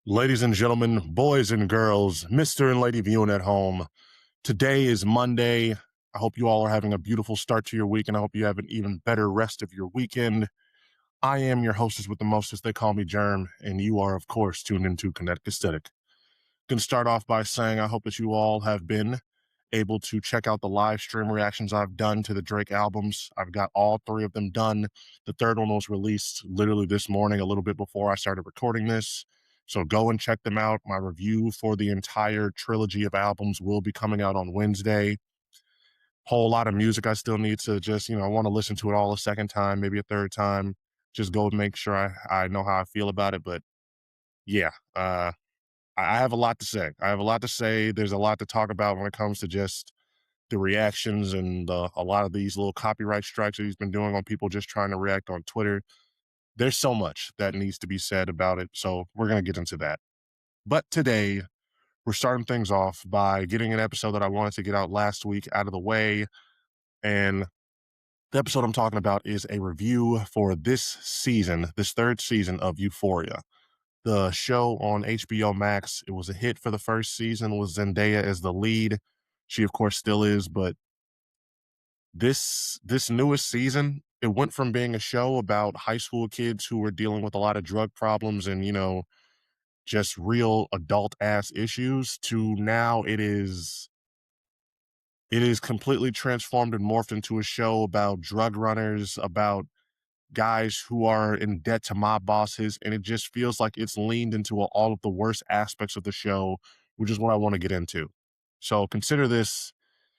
Ladies and gentlemen, boys and girls, Mr. and Lady viewing at home, today is Monday. I hope you all are having a beautiful start to your week, and I hope you have an even better rest of your weekend. I am your hostess with the mostest. They call me Germ, and you are, of course, tuned into Kinetic Aesthetic. Going to start off by saying I hope that you all have been able to check out the live stream reactions I've done to the Drake albums. I've got all three of them done. The third one was released literally this morning, a little bit before I started recording this. So go and check them out. My review for the entire trilogy of albums will be coming out on Wednesday. Whole lot of music I still need to just, I want to listen to it all a second time, maybe a third time. Just go and make sure I know how I feel about it. But yeah, I have a lot to say. I have a lot to say. There's a lot to talk about when it comes to just the reactions and a lot of these little copyright strikes that he's been doing on people just trying to react on Twitter. There's so much that needs to be said about it. So we're going to get into that. But today, we're starting things off by getting an episode that I wanted to get out last week out of the way. And the episode I'm talking about is a review for this season, this third season of Euphoria. The show on HBO Max, it was a hit for the first season with Zendaya as the lead. She, of course, still is, but this newest season, it went from being a show about high school kids who were dealing with a lot of drug problems and, just real adult ass issues to now it is completely transformed and morphed into a show about drug runners, about guys who are in debt to mob bosses, and it just feels like it's leaned into all of the worst aspects of the show, which is what I want to get into. So consider this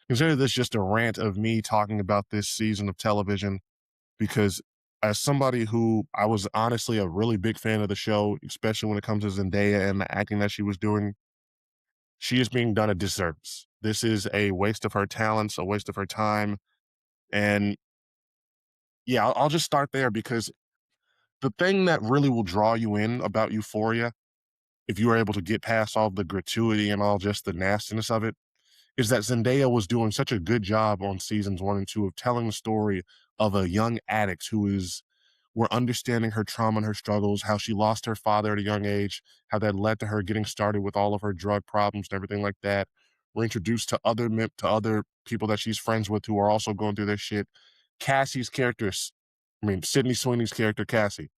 just a rant of me talking about this season of television, because as somebody who I was honestly a really big fan of the show, especially when it comes to Zendaya and the acting that she was doing, she is being done a disservice. This is a waste of her talents, a waste of her time. And yeah, I'll just start there because the thing that really will draw you in about Euphoria, if you are able to get past all the gratuity and all just the nastiness of it, is that Zendaya was doing such a good job on seasons 1 and 2 of telling the story of a young addict who is we're understanding her trauma and her struggles, how she lost her father at a young age, how that led to her getting started with all of her drug problems and everything like that. We're introduced to other people that she's friends with who are also going through their shit. Cassie's character, Sydney Sweeney's character, Cassie.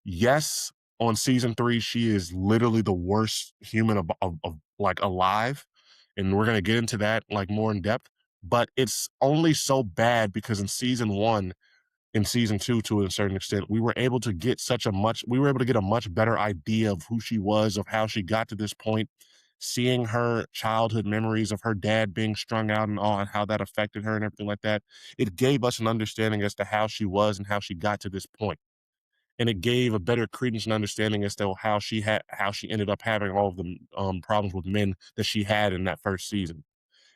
Yes, on season 3, she is literally the worst human of like alive, and we're gonna get into that like more in depth. But it's only so bad because in season 1, in season 2, to a certain extent, we were able to get a much better idea of who she was, of how she got to this point, seeing her childhood memories of her dad being strung out and all, and how that affected her and everything like that. It gave us an understanding as to how she was and how she got to this point. And it gave a better credence and understanding as to how she ended up having all of the problems with men that she had in that first season.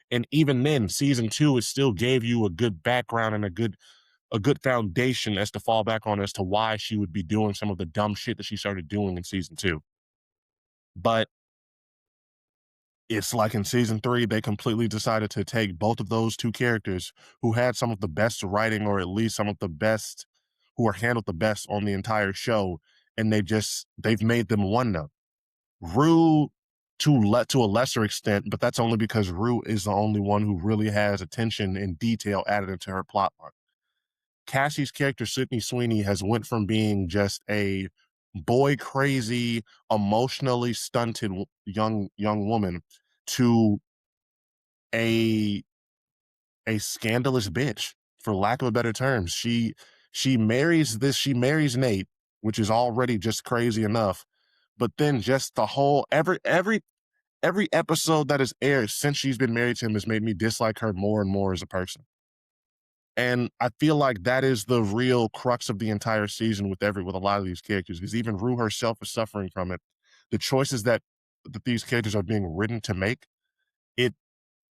And even then, season 2, it still gave you a good background and a good foundation as to fall back on as to why she would be doing some of the dumb shit that she started doing in season 2. But it's like in season 3, they completely decided to take both of those two characters who had some of the best writing, or at least some of the best, who are handled the best on the entire show, and they've made them one note. Rue, to a lesser extent, but that's only because Rue is the only one who really has attention and detail added into her plotline. Cassie's character, Sydney Sweeney, has went from being just a boy crazy, emotionally stunted young woman to a a scandalous bitch, for lack of a better term. She marries Nate, which is already just crazy enough. But then just the whole every episode that has aired since she's been married to him has made me dislike her more and more as a person. And I feel like that is the real crux of the entire season with a lot of these characters, because even Rue herself is suffering from it. The choices that these characters are being written to make, it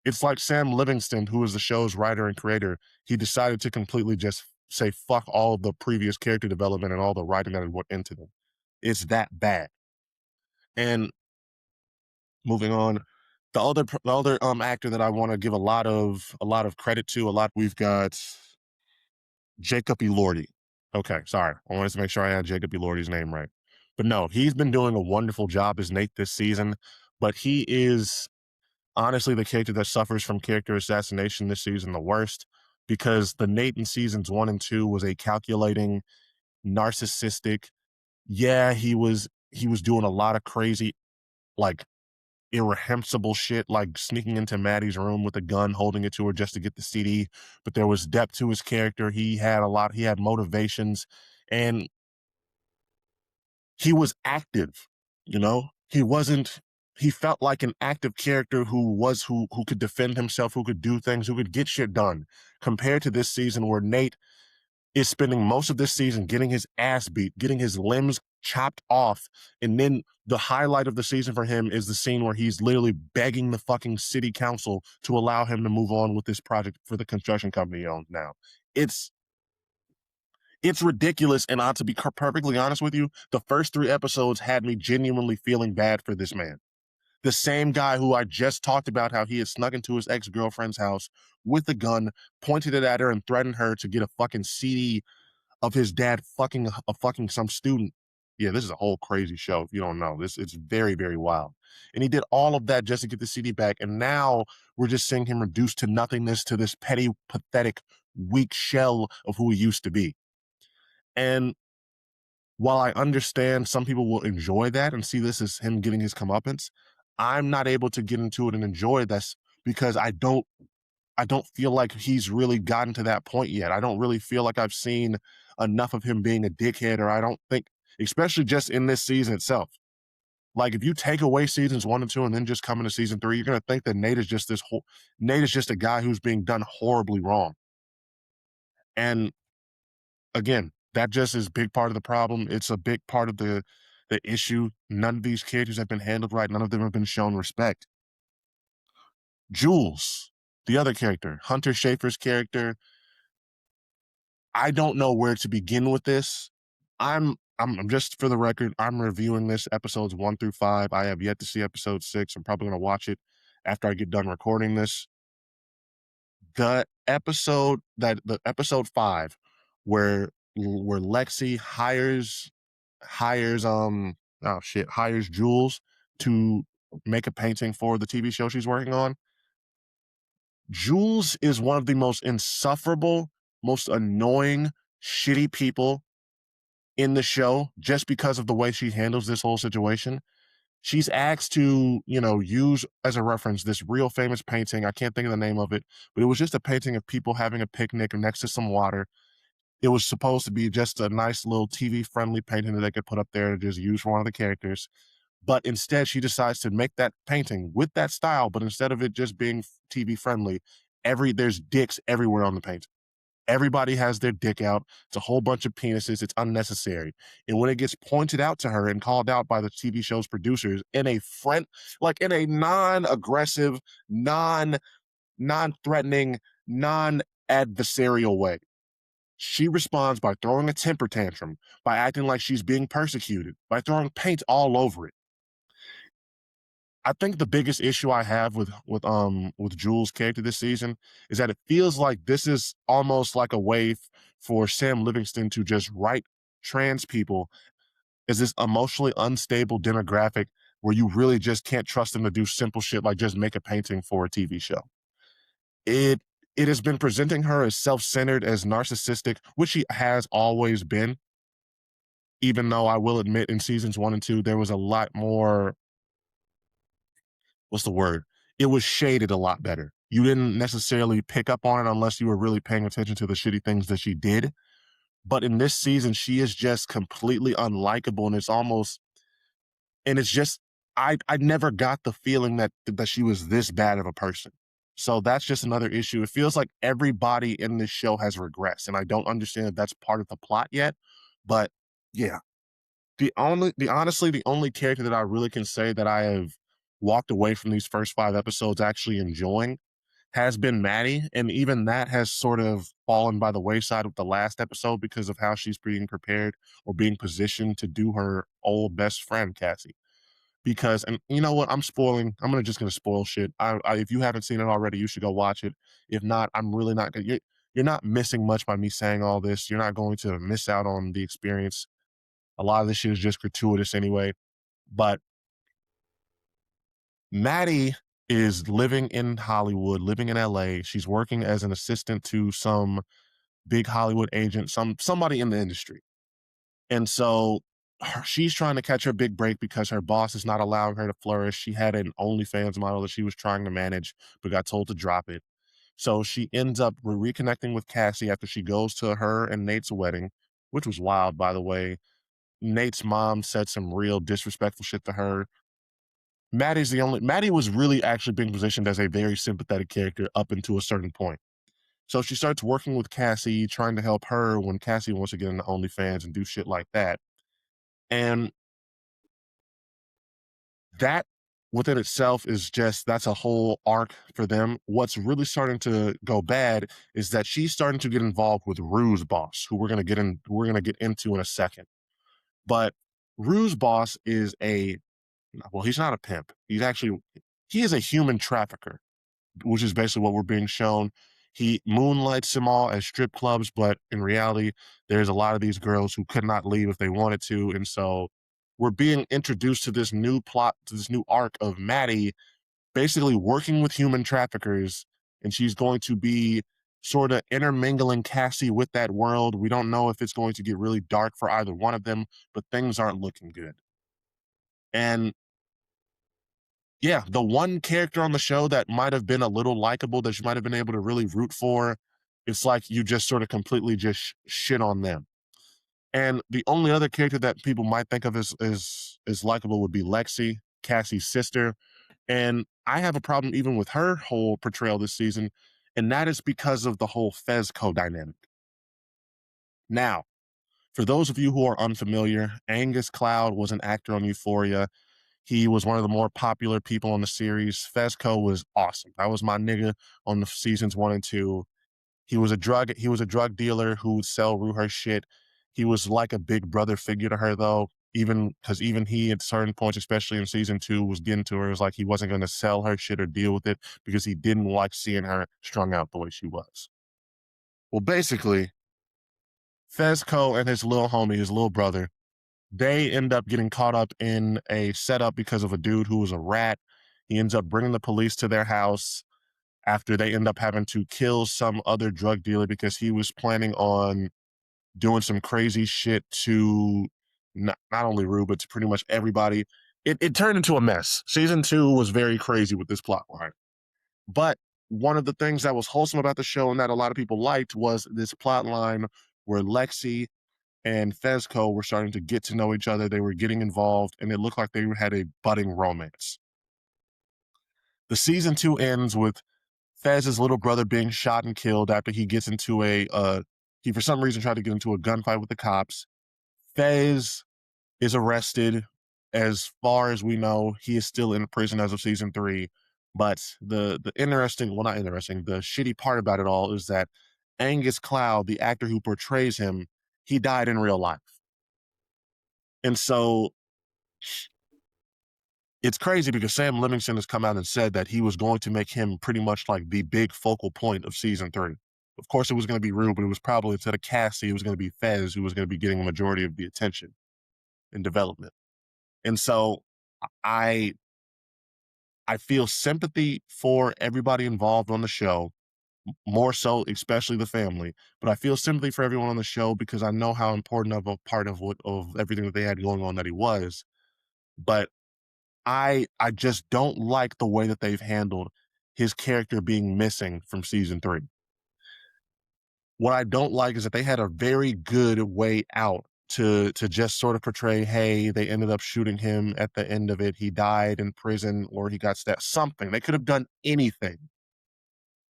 it's like Sam Livingston, who is the show's writer and creator. He decided to completely just say fuck all of the previous character development and all the writing that had went into them. It's that bad. And moving on, the other actor that I want to give a lot of credit to, we've got Jacob Elordi. Okay, sorry. I wanted to make sure I had Jacob Elordi's name right. But no, he's been doing a wonderful job as Nate this season, but he is honestly the character that suffers from character assassination this season the worst, because the Nate in seasons 1 and 2 was a calculating, narcissistic. Yeah, he was doing a lot of crazy, like, irrehensible shit, like sneaking into Maddie's room with a gun, holding it to her just to get the CD. But there was depth to his character. He had motivations, and he was active, you know? He felt like an active character who could defend himself, who could do things, who could get shit done, compared to this season where Nate is spending most of this season getting his ass beat, getting his limbs chopped off. And then the highlight of the season for him is the scene where he's literally begging the fucking city council to allow him to move on with this project for the construction company he owns now. It's it's ridiculous. And to be perfectly honest with you, the first 3 episodes had me genuinely feeling bad for this man. The same guy who I just talked about how he had snuck into his ex-girlfriend's house with a gun, pointed it at her, and threatened her to get a fucking CD of his dad fucking some student. Yeah, this is a whole crazy show. If you don't know this, it's very, very wild. And he did all of that just to get the CD back. And now we're just seeing him reduced to nothingness, to this petty, pathetic, weak shell of who he used to be. And while I understand some people will enjoy that and see this as him getting his comeuppance, I'm not able to get into it and enjoy this because I don't feel like he's really gotten to that point yet. I don't really feel like I've seen enough of him being a dickhead, or I don't think, especially just in this season itself. Like, if you take away seasons 1 and 2 and then just come into season 3, you're gonna think that Nate is just a guy who's being done horribly wrong. And again, that just is a big part of the problem. It's a big part of the issue. None of these characters have been handled right. None of them have been shown respect. Jules, the other character, Hunter Schafer's character, I don't know where to begin with this. I'm just for the record, I'm reviewing this episodes 1 through 5. I have yet to see episode 6. I'm probably gonna watch it after I get done recording this. The episode 5, where Lexi hires Jules to make a painting for the TV show she's working on. Jules is one of the most insufferable, most annoying, shitty people in the show just because of the way she handles this whole situation. She's asked to, use as a reference this real famous painting. I can't think of the name of it, but it was just a painting of people having a picnic next to some water. It was supposed to be just a nice little TV friendly painting that they could put up there to just use for one of the characters. But instead, she decides to make that painting with that style, but instead of it just being TV friendly, there's dicks everywhere on the painting. Everybody has their dick out. It's a whole bunch of penises. It's unnecessary. And when it gets pointed out to her and called out by the TV show's producers in a non-aggressive, non-threatening, non-adversarial way, she responds by throwing a temper tantrum, by acting like she's being persecuted, by throwing paint all over it. I think the biggest issue I have with Jules' character this season is that it feels like this is almost like a way for Sam Livingston to just write trans people as this emotionally unstable demographic where you really just can't trust them to do simple shit like just make a painting for a TV show. It it has been presenting her as self-centered, as narcissistic, which she has always been, even though I will admit in seasons 1 and 2 there was a lot more, what's the word? It was shaded a lot better. You didn't necessarily pick up on it unless you were really paying attention to the shitty things that she did. But in this season, she is just completely unlikable, and it's just, I never got the feeling that she was this bad of a person. So that's just another issue. It feels like everybody in this show has regressed, and I don't understand if that's part of the plot yet. But yeah, the only character that I really can say that I have walked away from these first 5 episodes actually enjoying has been Maddie, and even that has sort of fallen by the wayside with the last episode because of how she's being prepared or being positioned to do her old best friend Cassie. Because, and you know what, I'm just gonna spoil shit. If you haven't seen it already, you should go watch it. If not, I'm really not gonna. You're not missing much by me saying all this. You're not going to miss out on the experience. A lot of this shit is just gratuitous anyway. But Maddie is living in Hollywood, living in LA. She's working as an assistant to some big Hollywood agent, somebody in the industry. And so she's trying to catch her big break because her boss is not allowing her to flourish. She had an OnlyFans model that she was trying to manage, but got told to drop it. So she ends up reconnecting with Cassie after she goes to her and Nate's wedding, which was wild, by the way. Nate's mom said some real disrespectful shit to her. Maddie was really actually being positioned as a very sympathetic character up until a certain point. So she starts working with Cassie, trying to help her when Cassie wants to get into OnlyFans and do shit like that. And that within itself is just that's a whole arc for them. What's really starting to go bad is that she's starting to get involved with Rue's boss, who we're gonna get into in a second. But Rue's boss is he's not a pimp. He is a human trafficker, which is basically what we're being shown. He moonlights them all as strip clubs, but in reality, there's a lot of these girls who could not leave if they wanted to. And so we're being introduced to this new plot, to this new arc of Maddie basically working with human traffickers, and she's going to be sort of intermingling Cassie with that world. We don't know if it's going to get really dark for either one of them, but things aren't looking good. And yeah, the one character on the show that might have been a little likable that you might have been able to really root for, it's like you just sort of completely just shit on them. And the only other character that people might think of as likable would be Lexi, Cassie's sister. And I have a problem even with her whole portrayal this season, and that is because of the whole Fezco dynamic. Now, for those of you who are unfamiliar, Angus Cloud was an actor on Euphoria. He was one of the more popular people on the series. Fezco was awesome. That was my nigga on the seasons 1 and 2. He was a drug dealer who would sell Rue her shit. He was like a big brother figure to her though, even because even he at certain points, especially in season 2, was getting to her. It was like he wasn't going to sell her shit or deal with it because he didn't like seeing her strung out the way she was. Well, basically, Fezco and his little homie, his little brother, they end up getting caught up in a setup because of a dude who was a rat. He ends up bringing the police to their house after they end up having to kill some other drug dealer because he was planning on doing some crazy shit to not only Rue, but to pretty much everybody. It turned into a mess. Season 2 was very crazy with this plot line. But one of the things that was wholesome about the show and that a lot of people liked was this plot line where Lexi and Fezco were starting to get to know each other. They were getting involved, and it looked like they had a budding romance. The season 2 ends with Fez's little brother being shot and killed after he gets into he for some reason tried to get into a gunfight with the cops. Fez is arrested. As far as we know, he is still in prison as of season 3. But the interesting, well, not interesting, the shitty part about it all is that Angus Cloud, the actor who portrays him, he died in real life. And so it's crazy because Sam Livingston has come out and said that he was going to make him pretty much like the big focal point of season 3. Of course, it was going to be Rue, but it was probably instead of Cassie, it was going to be Fez who was going to be getting a majority of the attention and development. And so I feel sympathy for everybody involved on the show, more so, especially the family. But I feel sympathy for everyone on the show because I know how important of a part of everything that they had going on that he was. But I just don't like the way that they've handled his character being missing from season 3. What I don't like is that they had a very good way out to just sort of portray, hey, they ended up shooting him at the end of it. He died in prison or he got stabbed. Something. They could have done anything.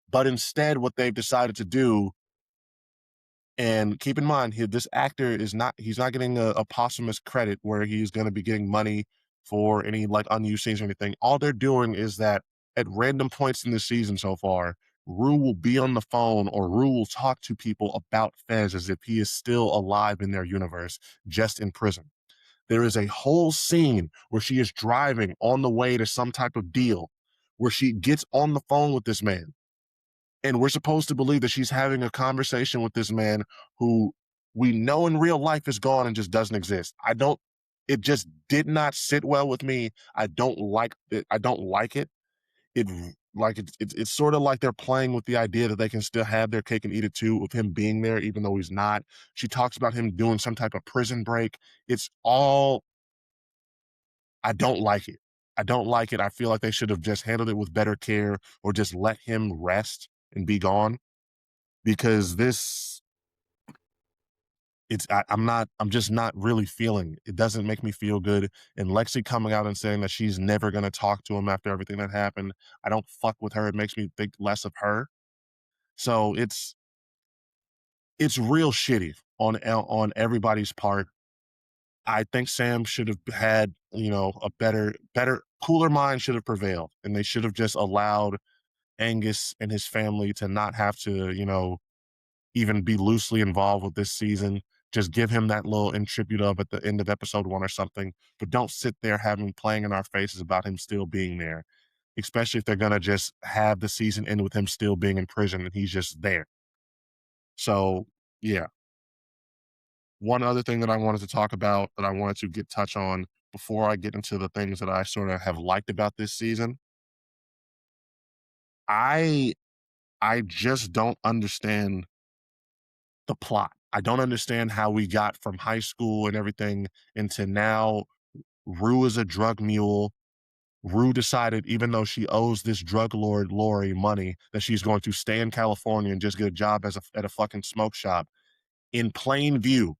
But instead, what they've decided to do, and keep in mind, this actor he's not getting a posthumous credit where he's going to be getting money for any like unused scenes or anything. All they're doing is that at random points in the season so far, Rue will be on the phone or Rue will talk to people about Fez as if he is still alive in their universe, just in prison. There is a whole scene where she is driving on the way to some type of deal where she gets on the phone with this man. And we're supposed to believe that she's having a conversation with this man who we know in real life is gone and just doesn't exist. It just did not sit well with me. I don't like it. I don't like it. It like it's sort of like they're playing with the idea that they can still have their cake and eat it too with him being there, even though he's not. She talks about him doing some type of prison break. It's all, I don't like it. I don't like it. I feel like they should have just handled it with better care or just let him rest and be gone because I'm just not really feeling it. It doesn't make me feel good. And Lexi coming out and saying that she's never going to talk to him after everything that happened, I don't fuck with her. It makes me think less of her. So it's real shitty on everybody's part. I think Sam should have had, a better, cooler mind should have prevailed, and they should have just allowed Angus and his family to not have to, even be loosely involved with this season. Just give him that little in tribute of at the end of episode 1 or something, but don't sit there having playing in our faces about him still being there, especially if they're gonna just have the season end with him still being in prison and he's just there. So yeah. One other thing that I wanted to talk about that I wanted to get touch on before I get into the things that I sort of have liked about this season, I I just don't understand the plot. I don't understand how we got from high school and everything into now Rue is a drug mule. Rue decided, even though she owes this drug lord Lori money, that she's going to stay in California and just get a job at a fucking smoke shop in plain view.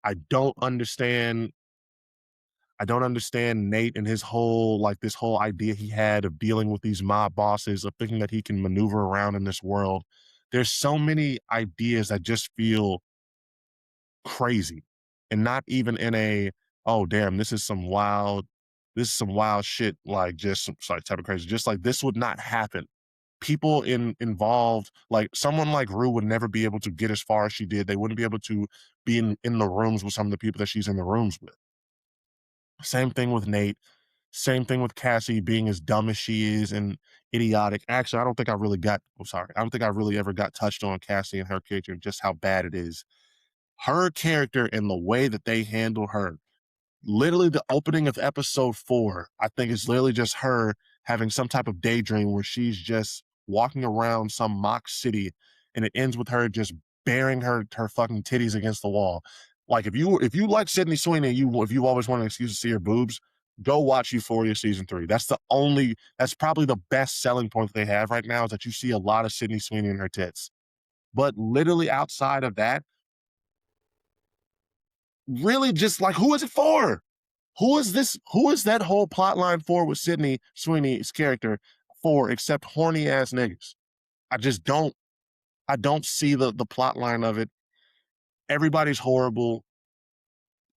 I don't understand I don't understand Nate and his whole this whole idea he had of dealing with these mob bosses, of thinking that he can maneuver around in this world. There's so many ideas that just feel crazy, and not even in a, oh damn, this is some wild shit, like just some sorry, type of crazy. Just like this would not happen. People involved, like someone like Rue would never be able to get as far as she did. They wouldn't be able to be in the rooms with some of the people that she's in the rooms with. Same thing with Nate. Same thing with Cassie being as dumb as she is and idiotic. Actually, I don't think I really got, oh, sorry. I don't think I really ever got touched on Cassie and her character and just how bad it is. Her character and the way that they handle her, literally the opening of episode 4, I think it's literally just her having some type of daydream where she's just walking around some mock city, and it ends with her just bearing her fucking titties against the wall. Like if you like Sydney Sweeney and if you always want an excuse to see her boobs, go watch Euphoria season 3. That's probably the best selling point that they have right now, is that you see a lot of Sydney Sweeney in her tits. But literally outside of that, really just like, who is it for? Who is this? Who is that whole plot line for with Sydney Sweeney's character for, except horny ass niggas? I just don't. I don't see the plot line of it. Everybody's horrible.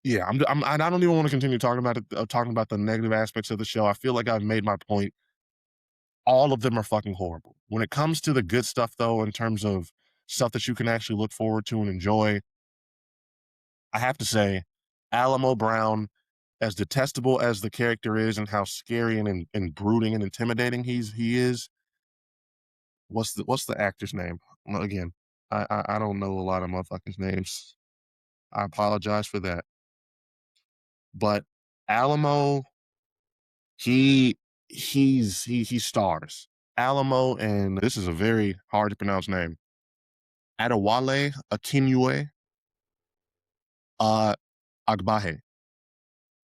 Yeah, I don't even want to continue talking about it. Talking about the negative aspects of the show. I feel like I've made my point. All of them are fucking horrible. When it comes to the good stuff, though, in terms of stuff that you can actually look forward to and enjoy, I have to say, Alamo Brown, as detestable as the character is and how scary and brooding and intimidating he is, what's the actor's name? Well, again, I don't know a lot of motherfuckers' names. I apologize for that. But Alamo, he stars. Alamo, and this is a very hard to pronounce name. Adewale Akinwumi uh, Agbaje.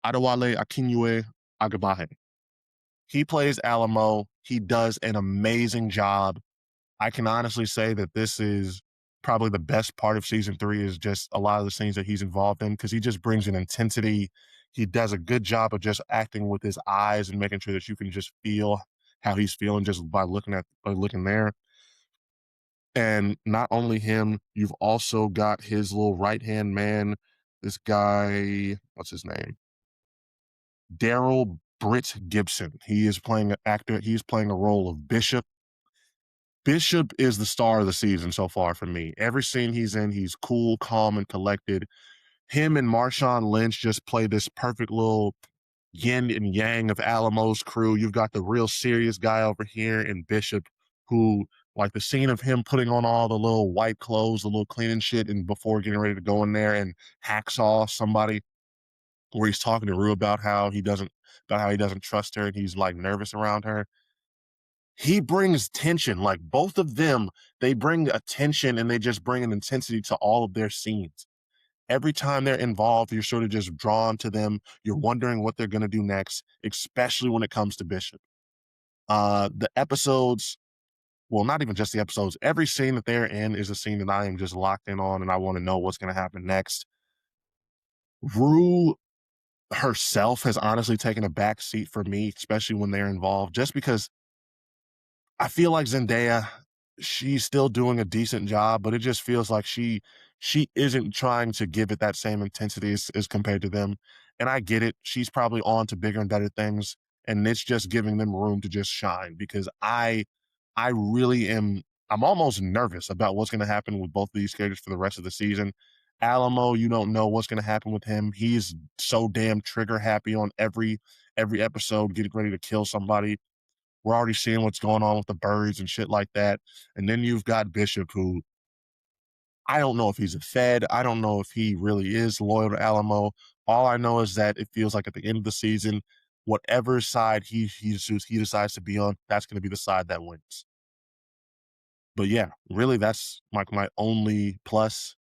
Adewale Akinwumi Agbaje. He plays Alamo. He does an amazing job. I can honestly say that this is probably the best part of season 3, is just a lot of the scenes that he's involved in, because he just brings an intensity. He does a good job of just acting with his eyes and making sure that you can just feel how he's feeling just by looking there. And not only him, you've also got his little right hand man, this guy, what's his name? Daryl Britt Gibson. He is playing an actor. He's playing a role of Bishop. Bishop is the star of the season so far for me. Every scene he's in, he's cool, calm, and collected. Him and Marshawn Lynch just play this perfect little yin and yang of Alamo's crew. You've got the real serious guy over here in Bishop, who Like the scene of him putting on all the little white clothes, the little cleaning shit, and before getting ready to go in there and hacksaw somebody, where he's talking to Rue about how he doesn't trust her and he's like nervous around her. He brings tension. Like both of them, they bring a tension and they just bring an intensity to all of their scenes. Every time they're involved, you're sort of just drawn to them. You're wondering what they're going to do next, especially when it comes to Bishop. The episodes, well, not even just the episodes, every scene that they're in is a scene that I am just locked in on and I want to know what's going to happen next. Rue herself has honestly taken a back seat for me, especially when they're involved, just because I feel like Zendaya, she's still doing a decent job, but it just feels like she isn't trying to give it that same intensity as compared to them. And I get it. She's probably on to bigger and better things, and it's just giving them room to just shine because I really am I'm almost nervous about what's gonna happen with both of these characters for the rest of the season. Alamo, you don't know what's gonna happen with him. He's so damn trigger happy on every episode, getting ready to kill somebody. We're already seeing what's going on with the birds and shit like that. And then you've got Bishop, who I don't know if he's a Fed. I don't know if he really is loyal to Alamo. All I know is that it feels like at the end of the season, whatever side he decides to be on, that's going to be the side that wins. But yeah, really, that's my only plus.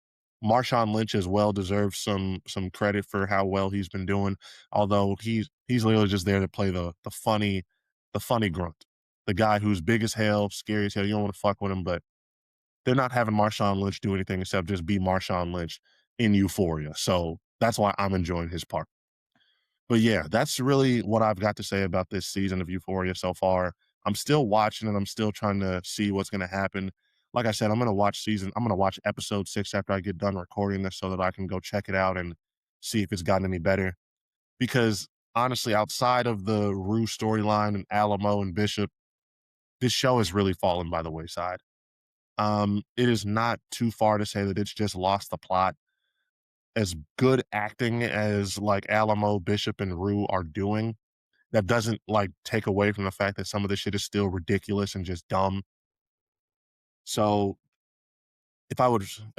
Marshawn Lynch as well deserves some credit for how well he's been doing. Although he's literally just there to play the funny grunt, the guy who's big as hell, scary as hell. You don't want to fuck with him, but they're not having Marshawn Lynch do anything except just be Marshawn Lynch in Euphoria. So that's why I'm enjoying his part. But yeah, that's really what I've got to say about this season of Euphoria so far. I'm still watching and I'm still trying to see what's going to happen. Like I said, I'm going to watch episode 6 after I get done recording this so that I can go check it out and see if it's gotten any better. Because honestly, outside of the Rue storyline and Alamo and Bishop, this show has really fallen by the wayside. It is not too far to say that it's just lost the plot. As good acting as like Alamo, Bishop, and Rue are doing, that doesn't like take away from the fact that some of this shit is still ridiculous and just dumb. So if I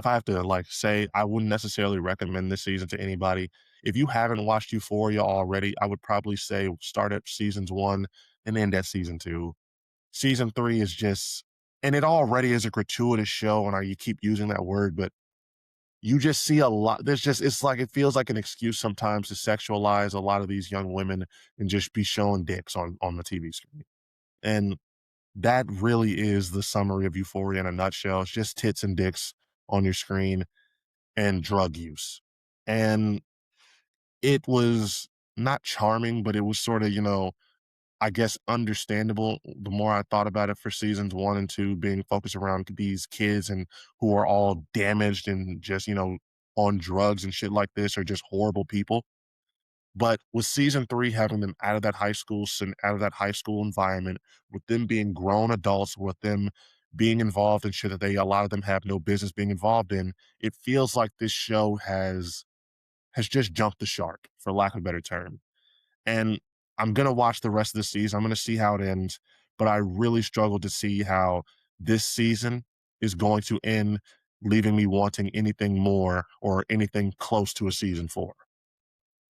have to like say, I wouldn't necessarily recommend this season to anybody. If you haven't watched Euphoria already, I would probably say start at seasons 1 and end at season 2. Season 3 is just, and it already is a gratuitous show, and you keep using that word, but you just see a lot. It's like it feels like an excuse sometimes to sexualize a lot of these young women and just be showing dicks on the TV screen. And that really is the summary of Euphoria in a nutshell. It's just tits and dicks on your screen and drug use. And it was not charming, but it was sort of, I guess understandable the more I thought about it for seasons 1 and 2 being focused around these kids and who are all damaged and just, on drugs and shit like this or just horrible people. But with season 3 having them out of that high school environment, with them being grown adults, with them being involved in shit that a lot of them have no business being involved in, it feels like this show has just jumped the shark, for lack of a better term. And I'm gonna watch the rest of the season. I'm gonna see how it ends, but I really struggle to see how this season is going to end, leaving me wanting anything more or anything close to a season 4.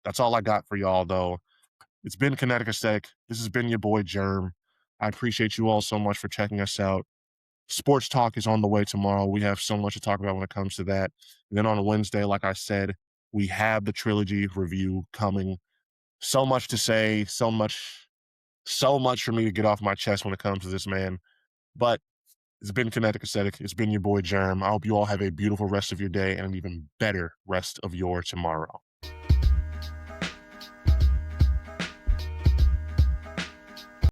That's all I got for y'all, though. It's been Kinetic Aesthetic. This has been your boy Germ. I appreciate you all so much for checking us out. Sports Talk is on the way tomorrow. We have so much to talk about when it comes to that. And then on Wednesday, like I said, we have the trilogy review coming. So much to say, so much for me to get off my chest when it comes to this, man. But it's been Kinetic Aesthetic. It's been your boy Germ. I hope you all have a beautiful rest of your day and an even better rest of your tomorrow.